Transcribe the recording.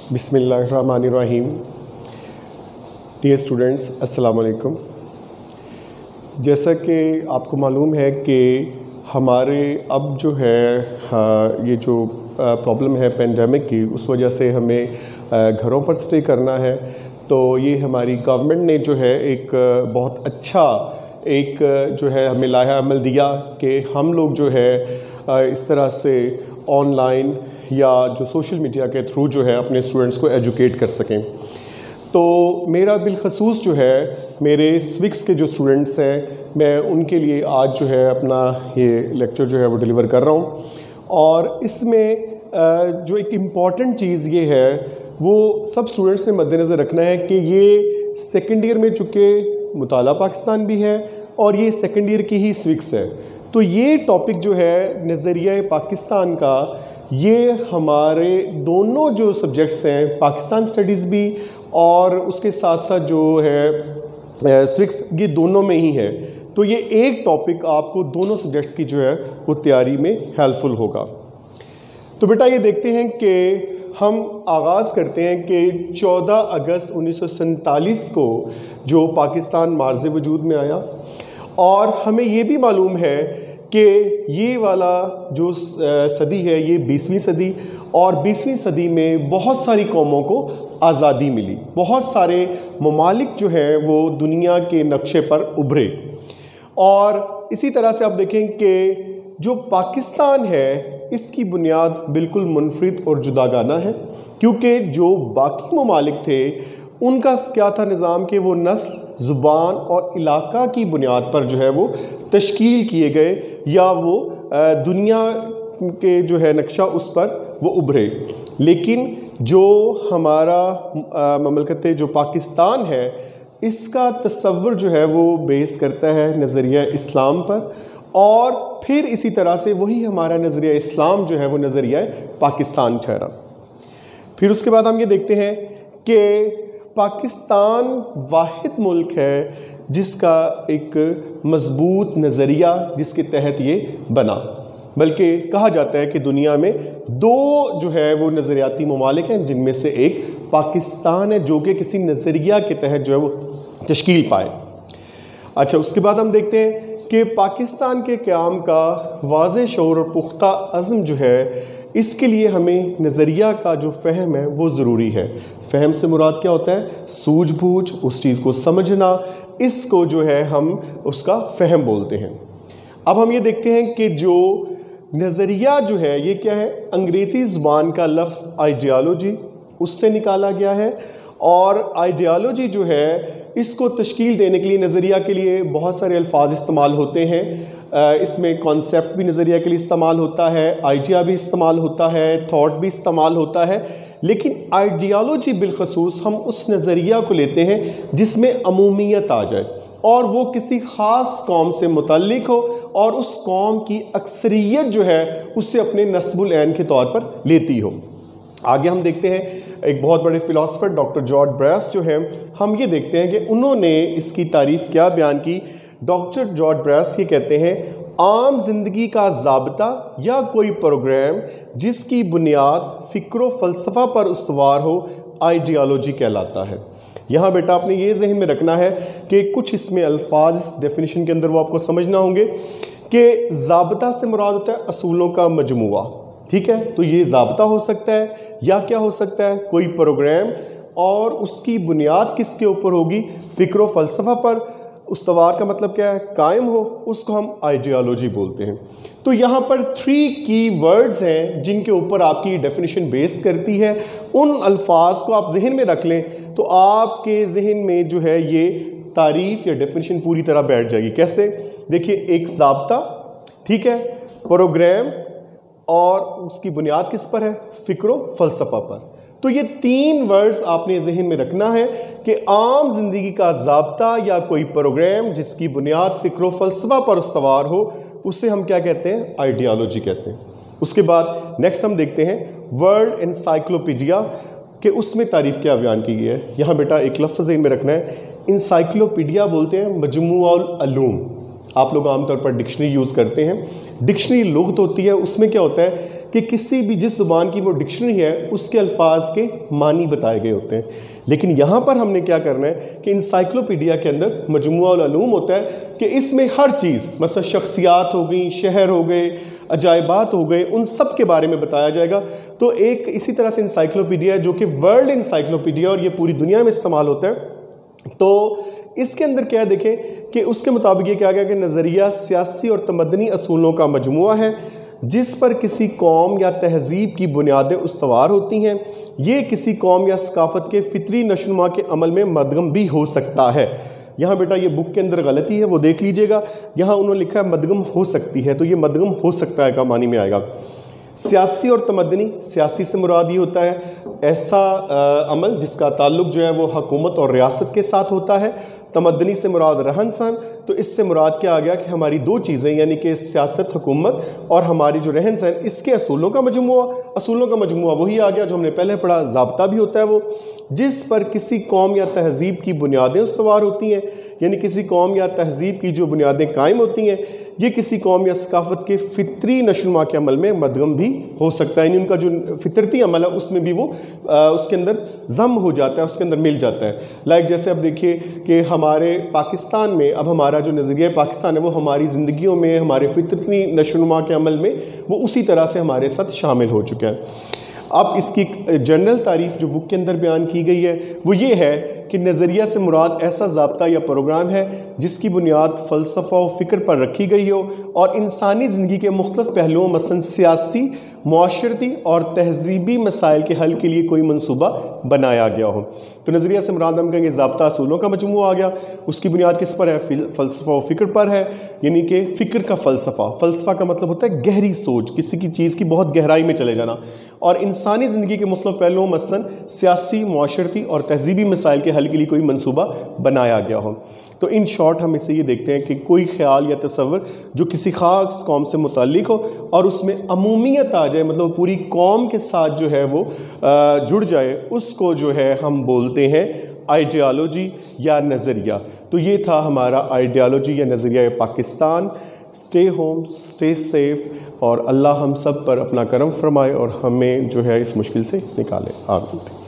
बिस्मिल्लाहिर्रहमानिर्रहीम। Dear students, अस्सलाम वालेकुम। जैसा कि आपको मालूम है कि हमारे अब जो है ये जो प्रॉब्लम है पेंडेमिक की, उस वजह से हमें घरों पर स्टे करना है। तो ये हमारी गवर्नमेंट ने जो है एक बहुत अच्छा एक जो है हमें लाया अमल दिया कि हम लोग जो है इस तरह से ऑनलाइन या जो सोशल मीडिया के थ्रू जो है अपने स्टूडेंट्स को एजुकेट कर सकें। तो मेरा बिलखसूस जो है मेरे स्विक्स के जो स्टूडेंट्स हैं, मैं उनके लिए आज जो है अपना ये लेक्चर जो है वो डिलीवर कर रहा हूँ। और इसमें जो एक इम्पॉर्टेंट चीज़ ये है वो सब स्टूडेंट्स ने मद्देनज़र रखना है कि ये सेकेंड ईयर में चूँकि मुताला पाकिस्तान भी है और ये सेकेंड ईयर की ही स्विक्स है, तो ये टॉपिक जो है नज़रिया पाकिस्तान का, ये हमारे दोनों जो सब्जेक्ट्स हैं, पाकिस्तान स्टडीज़ भी और उसके साथ साथ जो है स्विक्स, ये दोनों में ही है। तो ये एक टॉपिक आपको दोनों सब्जेक्ट्स की जो है वो तैयारी में हेल्पफुल होगा। तो बेटा ये देखते हैं कि हम आगाज़ करते हैं कि 14 अगस्त 1947 को जो पाकिस्तान मार्ज़ वजूद में आया, और हमें ये भी मालूम है कि ये वाला जो सदी है ये 20वीं सदी, और 20वीं सदी में बहुत सारी कौमों को आज़ादी मिली, बहुत सारे ममालिक जो हैं वो दुनिया के नक्शे पर उभरे। और इसी तरह से आप देखें कि जो पाकिस्तान है इसकी बुनियाद बिल्कुल मुनफरिद और जुदागाना है, क्योंकि जो बाकी ममालिक थे उनका क्या था निज़ाम कि वो नस्ल, ज़ुबान और इलाका की बुनियाद पर जो है वो तश्कील किए गए, या वो दुनिया के जो है नक्शा उस पर वो उभरे। लेकिन जो हमारा ममलकत जो पाकिस्तान है, इसका तसव्वुर जो है वो बेस करता है नज़रिया इस्लाम पर, और फिर इसी तरह से वही हमारा नज़रिया इस्लाम जो है वो नज़रिया पाकिस्तान ठहरा। फिर उसके बाद हम ये देखते हैं कि पाकिस्तान वाहिद मुल्क है जिसका एक मज़बूत नज़रिया जिसके तहत ये बना, बल्कि कहा जाता है कि दुनिया में दो जो है वो नज़रियाती ममालिक हैं, जिनमें से एक पाकिस्तान है जो कि किसी नज़रिया के तहत जो है वो तश्कील पाए। अच्छा, उसके बाद हम देखते हैं कि पाकिस्तान के क़याम का वाज़ेह शऊर और पुख्ता अज़्म जो है, इसके लिए हमें नज़रिया का जो फ़हम है वो ज़रूरी है। फ़हम से मुराद क्या होता है? सूझबूझ, उस चीज़ को समझना, इसको जो है हम उसका फ़हम बोलते हैं। अब हम ये देखते हैं कि जो नज़रिया जो है ये क्या है, अंग्रेज़ी ज़ुबान का लफ्ज़ आइडियालॉजी उससे निकाला गया है, और आइडियालॉजी जो है इसको तश्कील देने के लिए नज़रिया के लिए बहुत सारे अल्फाज इस्तेमाल होते हैं। इसमें कॉन्सेप्ट भी नज़रिया के लिए इस्तेमाल होता है, आइडिया भी इस्तेमाल होता है, थॉट भी इस्तेमाल होता है। लेकिन आइडियालॉजी बिलखसूस हम उस नज़रिया को लेते हैं जिसमें अमूमियत आ जाए, और वो किसी ख़ास कौम से मुतल्लिक हो, और उस कौम की अक्सरियत जो है उससे अपने नस्बुल ऐन के तौर पर लेती हो। आगे हम देखते हैं एक बहुत बड़े फ़िलासफ़र डॉक्टर जॉर्ज ब्रैस जो हैं, हम ये देखते हैं कि उन्होंने इसकी तारीफ़ क्या बयान की। डॉक्टर जॉर्ज ब्रैस ये कहते हैं, आम ज़िंदगी का ज़ाब्ता या कोई प्रोग्राम जिसकी बुनियाद फ़िक्र व फ़लसफ़ा पर उस्तवार हो, आइडियालॉजी कहलाता है। यहाँ बेटा आपने ये ज़हन में रखना है कि कुछ इसमें अल्फाज इस डेफिनेशन के अंदर वो आपको समझना होंगे कि ज़ाब्ता से मुराद होता है असूलों का मजमुआ, ठीक है। तो ये ज़ाब्ता हो सकता है या क्या हो सकता है, कोई प्रोग्राम, और उसकी बुनियाद किसके ऊपर होगी? फ़िक्र व फ़लसफ़ा पर उस्तवार का मतलब क्या है? कायम हो, उसको हम आइडियालॉजी बोलते हैं। तो यहाँ पर 3 की वर्ड्स हैं जिनके ऊपर आपकी डेफिनेशन बेस करती है। उन अल्फाज को आप जहन में रख लें तो आपके जहन में जो है ये तारीफ़ या डेफिनेशन पूरी तरह बैठ जाएगी। कैसे? देखिए, एक ज़ाब्ता, ठीक है, प्रोग्राम, और उसकी बुनियाद किस पर है? फ़िक्र व फ़लसफ़ा पर। तो ये 3 वर्ड्स आपने जहन में रखना है कि आम ज़िंदगी का ज़ाब्ता या कोई प्रोग्राम जिसकी बुनियाद फ़िक्र व फ़लसफ़ा पर उस्तवार हो, उसे हम क्या कहते हैं? आइडियालॉजी कहते हैं। उसके बाद नेक्स्ट हम देखते हैं वर्ल्ड एनसाइक्लोपीडिया कि उसमें तारीफ़ क्या बयान की गई है। यहाँ बेटा एक लफ्ज़ ज़हन में रखना है, इंसाइक्लोपीडिया बोलते हैं मजमूउल उलूम, آپ لوگ عام طور پر ڈکشنری یوز کرتے ہیں. ڈکشنری لغت ہوتی ہے, اس میں کیا ہوتا ہے کہ کسی بھی جس زبان کی وہ ڈکشنری ہے اس کے الفاظ کے معنی بتائے گئے ہوتے ہیں. لیکن یہاں پر ہم نے کیا کرنا ہے کہ انسائکلوپیڈیا کے اندر مجموعہ العلوم ہوتا ہے کہ اس میں ہر چیز, مثلا شخصیات ہو گئیں, شہر ہو گئے, عجائبات ہو گئے, ان سب کے بارے میں بتایا جائے گا. تو ایک اسی طرح سے انسائکلوپیڈیا ہے جو کہ ورلڈ انسائکلوپیڈیا, اور یہ پوری دنیا میں استعمال ہوتا ہے. تو اس کے اندر کیا دیکھیں کہ اس کے مطابق یہ کہا گیا کہ نظریہ سیاسی اور تمدنی اصولوں کا مجموعہ ہے جس پر کسی قوم یا تہذیب کی بنیادیں استوار ہوتی ہیں. یہ کسی قوم یا ثقافت کے فطری نشوونما کے عمل میں مدغم بھی ہو سکتا ہے. یہاں بیٹا یہ بک کے اندر غلطی ہے, وہ دیکھ لیجئے گا. یہاں انہوں نے لکھا ہے مدغم ہو سکتی ہے, تو یہ مدغم ہو سکتا ہے کا معنی میں آئے گا. سیاسی اور تمدنی, سیاسی سے مراد یہ ہوتا ہے ایسا عمل جس کا تعلق جو ہے وہ حکومت اور ریاست کے ساتھ ہوتا ہے. تمدنی سے مراد رہن سہن, تو اس سے مراد کیا آ گیا کہ ہماری دو چیزیں, یعنی کہ سیاست, حکومت, اور ہماری جو رہن سہن, اس کے اصولوں کا مجموعہ. اصولوں کا مجموعہ وہی آ گیا جو ہم نے پہلے پڑھا. ضابطہ بھی ہوتا ہے وہ جس پر کسی قوم یا تہذیب کی بنیادیں استوار ہوتی ہیں, یعنی کسی قوم یا تہذیب کی جو بنیادیں قائم ہوتی ہیں, یہ کسی قوم یا ثقافت کے فطری نشوونما کے عمل میں مدغم بھی ہو سکتا ہے. یعنی ان کا جو فطرتی عمل ہے اس میں بھی وہ اس کے اندر ضم ہو جاتا ہے, اس کے اندر مل جاتا ہے. لائک جیسے اب دیکھیے کہ ہمارے پاکستان میں اب ہمارا جو نظریہ پاکستان ہے وہ ہماری زندگیوں میں, ہمارے فطرتی نشوونما کے عمل میں وہ اسی طرح سے ہمارے ساتھ شامل ہو چکا ہے. اب اس کی جنرل تعریف جو بک کے اندر بیان کی گئی ہے وہ یہ ہے کہ نظریہ سے مراد ایسا ضابطہ یا پروگرام ہے جس کی بنیاد فلسفہ و فکر پر رکھی گئی ہو اور انسانی زندگی کے مختلف پہلوؤں مثلا سیاسی, معاشرتی اور تہذیبی مسائل کے حل کے لیے کوئی منصوبہ بنایا گیا ہو. تو نظریہ سے مراد ہم کہیں گے ضابطہ اصولوں کا مجموعہ آ گیا. اس کی بنیاد کس پر ہے؟ فلسفہ و فکر پر ہے, یعنی کہ فکر کا فلسفہ. فلسفہ کا مطلب ہوتا ہے گہری سوچ, کسی کی چیز کی بہت گہرائی میں چلے جانا. اور انسانی زندگی کے مختلف پہلوؤں مثلا سیاسی, معاشرتی اور تہذیبی مسائل کے حل کے لیے کوئی منصوبہ بنایا گیا ہو. تو ان شارٹ ہم اسے یہ دیکھتے ہیں کہ کوئی خیال یا تصور جو کسی خاص قوم سے متعلق ہو اور اس میں عمومیت آ جائے, مطلب پوری قوم کے ساتھ جو ہے وہ جڑ جائے, اس کو جو ہے ہم بولتے ہیں آئیڈیالوجی یا نظریہ. تو یہ تھا ہمارا آئیڈیالوجی یا نظریہ Pakistan. Stay home, stay safe, اور اللہ ہم سب پر اپنا کرم فرمائے اور ہمیں جو ہے اس مشکل سے نکالے. آمین.